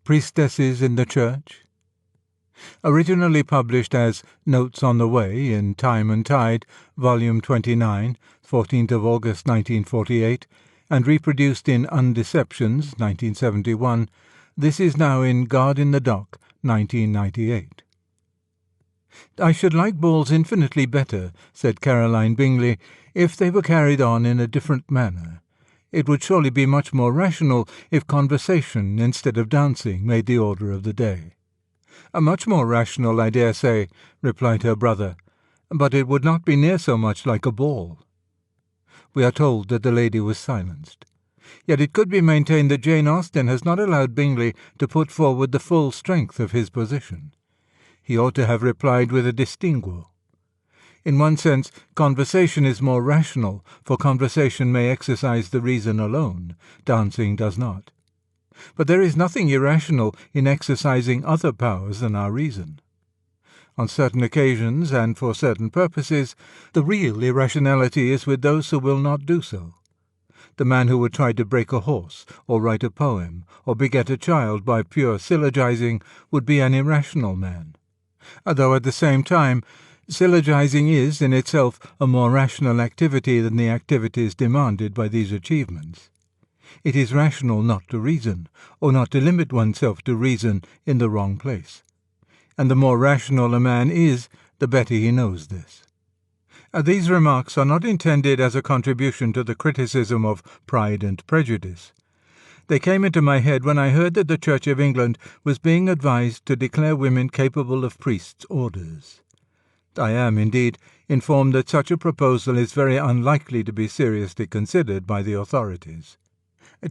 Priestesses in the Church. Originally published as Notes on the Way in Time and Tide, Volume 29, 14th of August 1948, and reproduced in Undeceptions, 1971, this is now in God in the Dock, 1998. "I should like balls infinitely better," said Caroline Bingley, "if they were carried on in a different manner. It would surely be much more rational if conversation instead of dancing made the order of the day." "Much more rational, I dare say," replied her brother, "but it would not be near so much like a ball." We are told that the lady was silenced. Yet it could be maintained that Jane Austen has not allowed Bingley to put forward the full strength of his position. He ought to have replied with a distinguo. In one sense, conversation is more rational, for conversation may exercise the reason alone, dancing does not. But there is nothing irrational in exercising other powers than our reason. On certain occasions, and for certain purposes, the real irrationality is with those who will not do so. The man who would try to break a horse, or write a poem, or beget a child by pure syllogizing would be an irrational man. Though at the same time, syllogizing is in itself a more rational activity than the activities demanded by these achievements. It is rational not to reason, or not to limit oneself to reason in the wrong place. And the more rational a man is, the better he knows this. These remarks are not intended as a contribution to the criticism of Pride and Prejudice. They came into my head when I heard that the Church of England was being advised to declare women capable of priests' orders. I am, indeed, informed that such a proposal is very unlikely to be seriously considered by the authorities.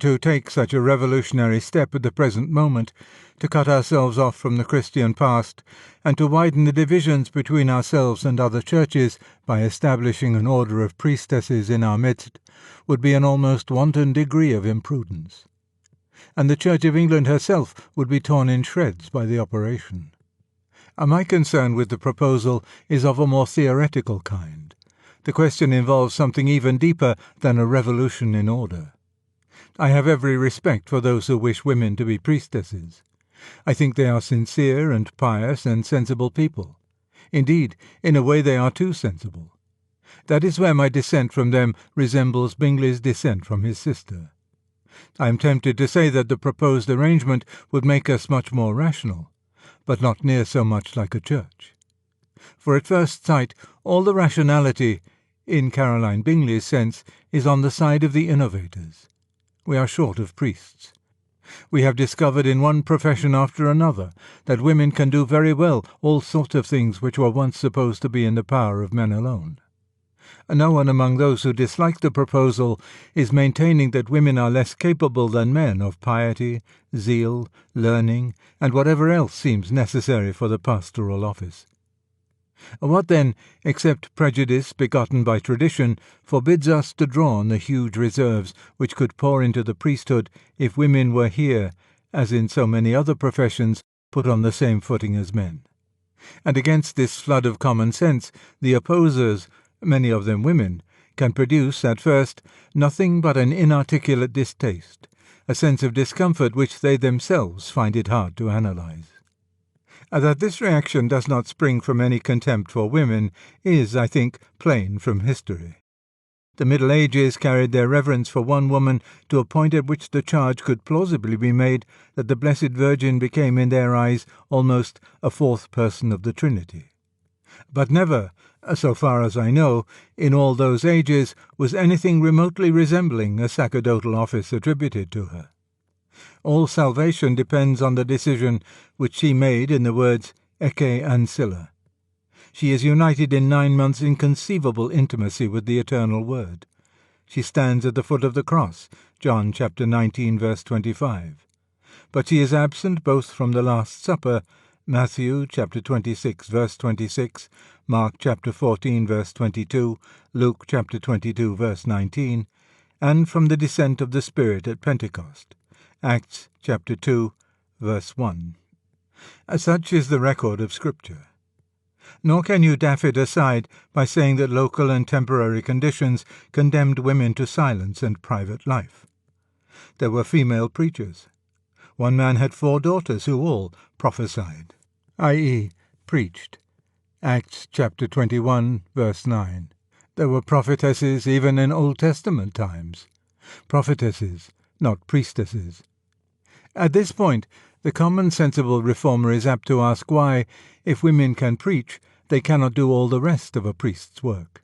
To take such a revolutionary step at the present moment, to cut ourselves off from the Christian past, and to widen the divisions between ourselves and other churches by establishing an order of priestesses in our midst, would be an almost wanton degree of imprudence. And the Church of England herself would be torn in shreds by the operation. My concern with the proposal is of a more theoretical kind. The question involves something even deeper than a revolution in order. I have every respect for those who wish women to be priestesses. I think they are sincere and pious and sensible people. Indeed, in a way they are too sensible. That is where my dissent from them resembles Bingley's dissent from his sister. I am tempted to say that the proposed arrangement would make us much more rational, but not near so much like a church. For at first sight, all the rationality, in Caroline Bingley's sense, is on the side of the innovators. We are short of priests. We have discovered in one profession after another that women can do very well all sorts of things which were once supposed to be in the power of men alone. No one among those who dislike the proposal is maintaining that women are less capable than men of piety, zeal, learning, and whatever else seems necessary for the pastoral office. What then, except prejudice begotten by tradition, forbids us to draw on the huge reserves which could pour into the priesthood if women were here, as in so many other professions, put on the same footing as men? And against this flood of common sense, the opposers, many of them women, can produce, at first, nothing but an inarticulate distaste, a sense of discomfort which they themselves find it hard to analyze. That this reaction does not spring from any contempt for women is, I think, plain from history. The Middle Ages carried their reverence for one woman to a point at which the charge could plausibly be made that the Blessed Virgin became in their eyes almost a fourth person of the Trinity. But never, so far as I know, in all those ages was anything remotely resembling a sacerdotal office attributed to her. All salvation depends on the decision which she made in the words Ecce Ancilla. She is united in 9 months' inconceivable intimacy with the eternal Word. She stands at the foot of the cross, John chapter 19, verse 25. But she is absent both from the Last Supper, Matthew chapter 26, verse 26, Mark chapter 14, verse 22, Luke chapter 22, verse 19, and from the descent of the Spirit at Pentecost, Acts chapter 2, verse 1. Such is the record of Scripture. Nor can you daff it aside by saying that local and temporary conditions condemned women to silence and private life. There were female preachers. One man had 4 daughters who all prophesied, i.e., preached. Acts chapter 21, verse 9. There were prophetesses even in Old Testament times. Prophetesses, not priestesses. At this point, the common sensible reformer is apt to ask why, if women can preach, they cannot do all the rest of a priest's work.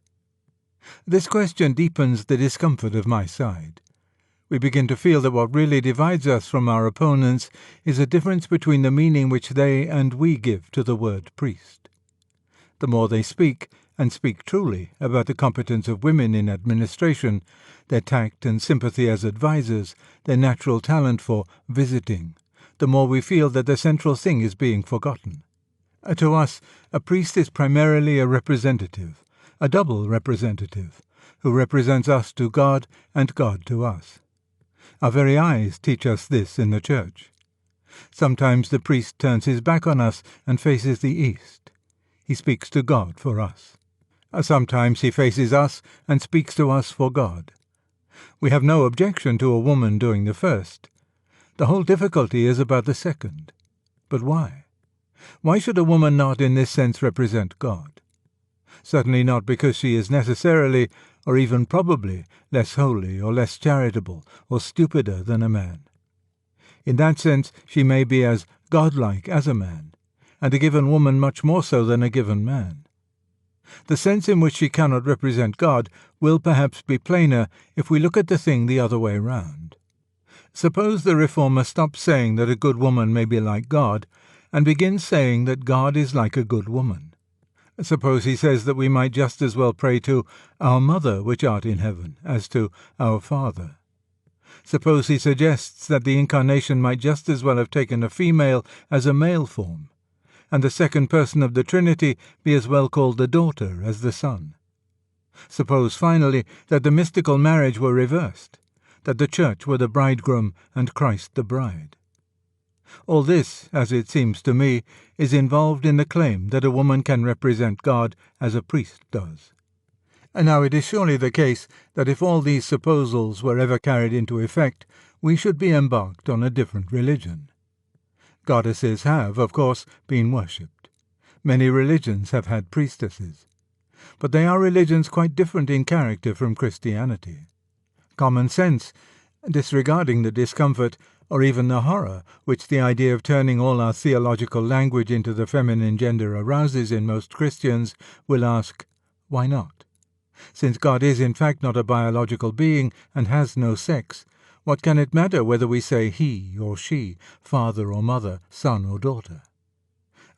This question deepens the discomfort of my side. We begin to feel that what really divides us from our opponents is a difference between the meaning which they and we give to the word priest. The more they speak, and speak truly, about the competence of women in administration, their tact and sympathy as advisers, their natural talent for visiting, the more we feel that the central thing is being forgotten. To us, a priest is primarily a representative, a double representative, who represents us to God and God to us. Our very eyes teach us this in the Church. Sometimes the priest turns his back on us and faces the east. He speaks to God for us. Sometimes he faces us and speaks to us for God. We have no objection to a woman doing the first. The whole difficulty is about the second. But why? Why should a woman not in this sense represent God? Certainly not because she is necessarily, or even probably, less holy or less charitable or stupider than a man. In that sense she may be as godlike as a man, and a given woman much more so than a given man. The sense in which she cannot represent God will perhaps be plainer if we look at the thing the other way round. Suppose the reformer stops saying that a good woman may be like God, and begins saying that God is like a good woman. Suppose he says that we might just as well pray to Our Mother which art in heaven as to Our Father. Suppose he suggests that the Incarnation might just as well have taken a female as a male form, and the second person of the Trinity be as well called the daughter as the son. Suppose, finally, that the mystical marriage were reversed, that the Church were the bridegroom and Christ the bride. All this, as it seems to me, is involved in the claim that a woman can represent God as a priest does. And now it is surely the case that if all these supposals were ever carried into effect, we should be embarked on a different religion. Goddesses have, of course, been worshipped. Many religions have had priestesses. But they are religions quite different in character from Christianity. Common sense, disregarding the discomfort or even the horror which the idea of turning all our theological language into the feminine gender arouses in most Christians, will ask, why not? Since God is in fact not a biological being and has no sex, what can it matter whether we say he or she, father or mother, son or daughter?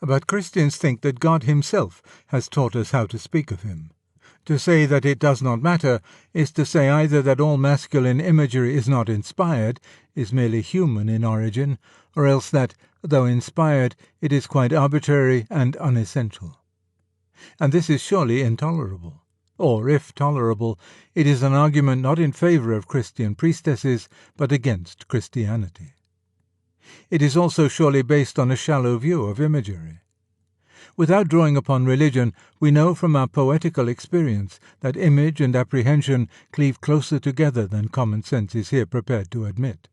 But Christians think that God himself has taught us how to speak of him. To say that it does not matter is to say either that all masculine imagery is not inspired, is merely human in origin, or else that, though inspired, it is quite arbitrary and unessential. And this is surely intolerable. Or, if tolerable, it is an argument not in favour of Christian priestesses, but against Christianity. It is also surely based on a shallow view of imagery. Without drawing upon religion, we know from our poetical experience that image and apprehension cleave closer together than common sense is here prepared to admit.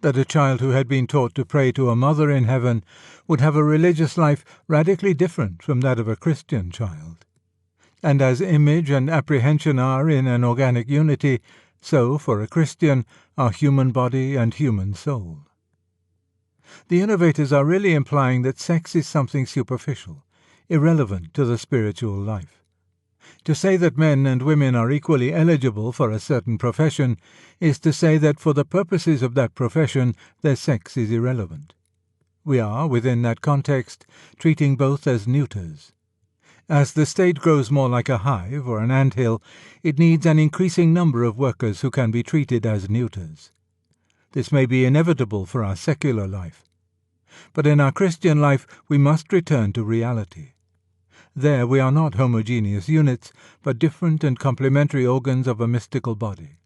That a child who had been taught to pray to a mother in heaven would have a religious life radically different from that of a Christian child. And as image and apprehension are in an organic unity, so, for a Christian, are human body and human soul. The innovators are really implying that sex is something superficial, irrelevant to the spiritual life. To say that men and women are equally eligible for a certain profession is to say that for the purposes of that profession their sex is irrelevant. We are, within that context, treating both as neuters. As the state grows more like a hive or an anthill, it needs an increasing number of workers who can be treated as neuters. This may be inevitable for our secular life. But in our Christian life we must return to reality. There we are not homogeneous units, but different and complementary organs of a mystical body.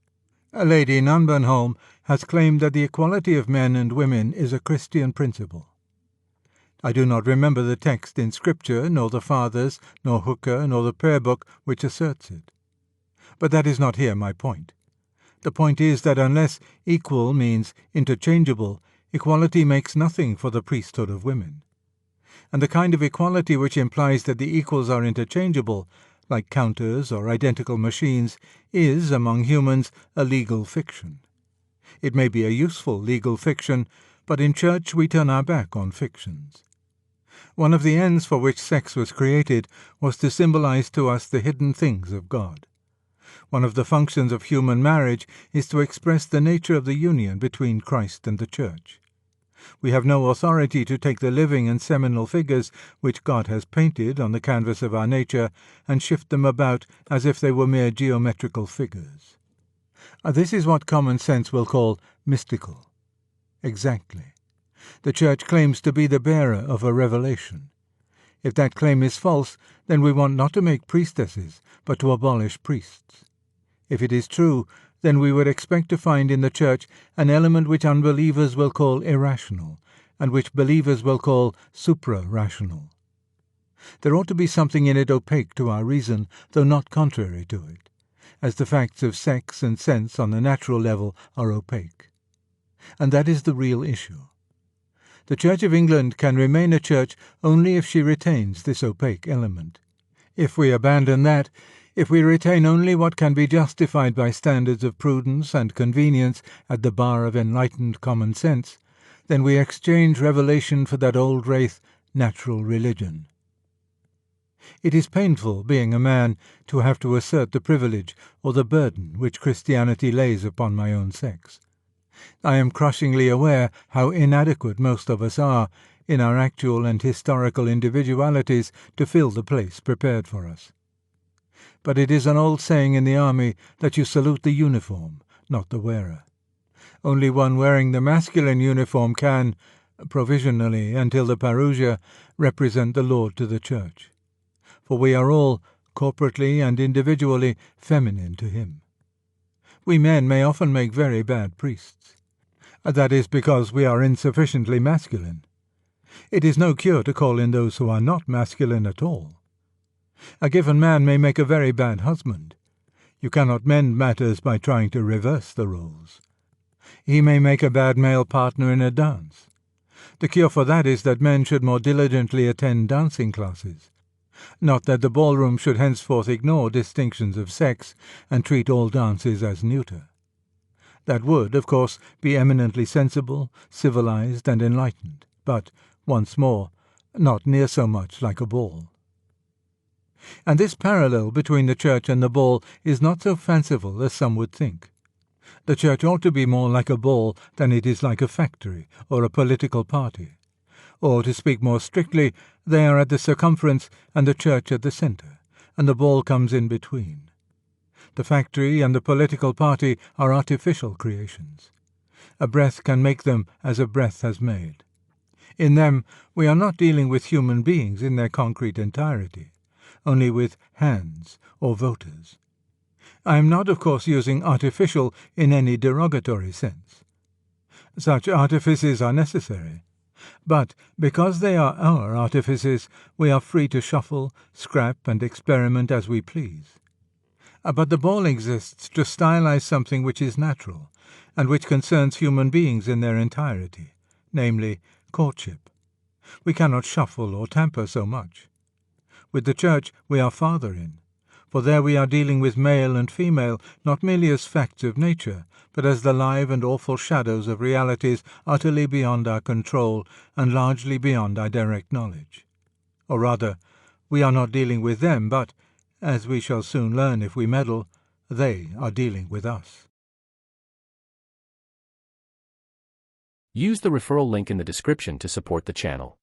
Lady Nunbernholm has claimed that the equality of men and women is a Christian principle. I do not remember the text in Scripture, nor the Fathers, nor Hooker, nor the Prayer Book which asserts it. But that is not here my point. The point is that unless equal means interchangeable, Equality makes nothing for the priesthood of women. And the kind of equality which implies that the equals are interchangeable, like counters or identical machines, is, among humans, a legal fiction. It may be a useful legal fiction, but in church we turn our back on fictions. One of the ends for which sex was created was to symbolize to us the hidden things of God. One of the functions of human marriage is to express the nature of the union between Christ and the Church. We have no authority to take the living and seminal figures which God has painted on the canvas of our nature and shift them about as if they were mere geometrical figures. This is what common sense will call mystical. Exactly. The Church claims to be the bearer of a revelation. If that claim is false, then we want not to make priestesses, but to abolish priests. If it is true, then we would expect to find in the Church an element which unbelievers will call irrational, and which believers will call supra-rational. There ought to be something in it opaque to our reason, though not contrary to it, as the facts of sex and sense on the natural level are opaque. And that is the real issue. The Church of England can remain a church only if she retains this opaque element. If we abandon that, if we retain only what can be justified by standards of prudence and convenience at the bar of enlightened common sense, then we exchange revelation for that old wraith, natural religion. It is painful, being a man, to have to assert the privilege or the burden which Christianity lays upon my own sex. I am crushingly aware how inadequate most of us are, in our actual and historical individualities, to fill the place prepared for us. But it is an old saying in the army that you salute the uniform, not the wearer. Only one wearing the masculine uniform can, provisionally until the parousia, represent the Lord to the Church. For we are all, corporately and individually, feminine to him. We men may often make very bad priests. That is because we are insufficiently masculine. It is no cure to call in those who are not masculine at all. A given man may make a very bad husband. You cannot mend matters by trying to reverse the roles. He may make a bad male partner in a dance. The cure for that is that men should more diligently attend dancing classes. Not that the ballroom should henceforth ignore distinctions of sex and treat all dances as neuter. That would, of course, be eminently sensible, civilized, and enlightened, but, once more, not near so much like a ball. And this parallel between the Church and the ball is not so fanciful as some would think. The Church ought to be more like a ball than it is like a factory or a political party. Or, to speak more strictly, they are at the circumference and the Church at the centre, and the ball comes in between. The factory and the political party are artificial creations. A breath can make them as a breath has made. In them we are not dealing with human beings in their concrete entirety, only with hands or voters. I am not, of course, using artificial in any derogatory sense. Such artifices are necessary. But because they are our artifices, we are free to shuffle, scrap, and experiment as we please. But the ball exists to stylize something which is natural, and which concerns human beings in their entirety, namely, courtship. We cannot shuffle or tamper so much. With the Church we are farther in, for there we are dealing with male and female not merely as facts of nature, but as the live and awful shadows of realities utterly beyond our control and largely beyond our direct knowledge. Or rather, we are not dealing with them, but, as we shall soon learn if we meddle, they are dealing with us. Use the referral link in the description to support the channel.